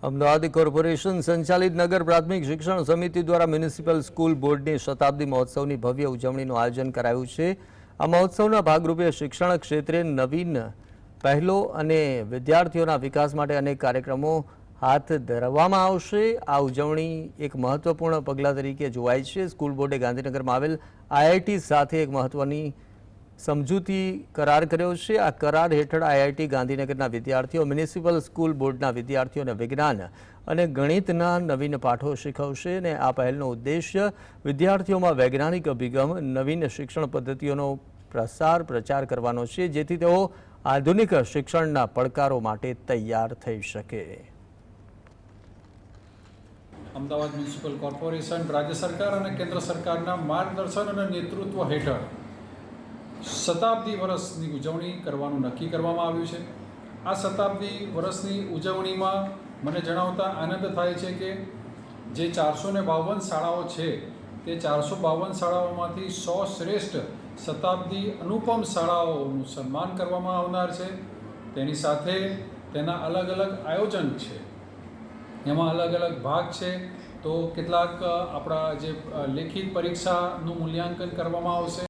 Ahmedabad corporation સંચાલિત નગર પ્રાથમિક શિક્ષણ સમિતિ દ્વારા મ્યુનિસિપલ સ્કૂલ બોર્ડની શતાબ્દી મહોત્સવની ભવ્ય ઉજવણીનું આયોજન કરાયું છે। આ મહોત્સવના ભાગરૂપે શિક્ષણ ક્ષેત્રે નવીન પહેલો અને વિદ્યાર્થીઓના વિકાસ માટે અનેક કાર્યક્રમો હાથ ધરવામાં આવશે। આ ઉજવણી એક મહત્વપૂર્ણ પગલાં તરીકે જોવાય છે। સ્કૂલ બોર્ડે ગાંધીનગરમાં આવેલ આઈઆઈટી સાથે એક મહત્વની સમજૂતી करार કર્યો છે। આ करार હેઠળ આઈઆઈટી ગાંધીનગરના વિદ્યાર્થીઓ મ્યુનિસિપલ સ્કૂલ બોર્ડના વિદ્યાર્થીઓને વિજ્ઞાન અને ગણિતના નવીન પાઠો શીખવશે અને આ પહેલનો ઉદ્દેશ્ય વિદ્યાર્થીઓમાં વૈજ્ઞાનિક અભિગમ, નવીન શિક્ષણ પદ્ધતિઓનો પ્રચાર કરવાનો છે, જેથી તેઓ આધુનિક શિક્ષણના પડકારો માટે તૈયાર થઈ શકે। અમદાવાદ મ્યુનિસિપલ કોર્પોરેશન રાજ્ય સરકાર અને કેન્દ્ર સરકારના માર્ગદર્શન અને નેતૃત્વ હેઠળ શતાબ્દી વર્ષની ઉજવણી કરવાનું નક્કી કરવામાં આવ્યું છે। આ શતાબ્દી વર્ષની ઉજવણીમાં મને જણાવતા આનંદ થાય છે કે જે 452 શાળાઓ છે તે 452 શાળાઓમાંથી 100 શ્રેષ્ઠ શતાબ્દી અનુપમ શાળાઓનું સન્માન કરવામાં આવનાર છે। તેની સાથે તેના અલગ અલગ આયોજન છે, એમાં અલગ અલગ ભાગ છે। તો કેટલાક આપણા જે લેખિત પરીક્ષાનું મૂલ્યાંકન કરવામાં આવશે।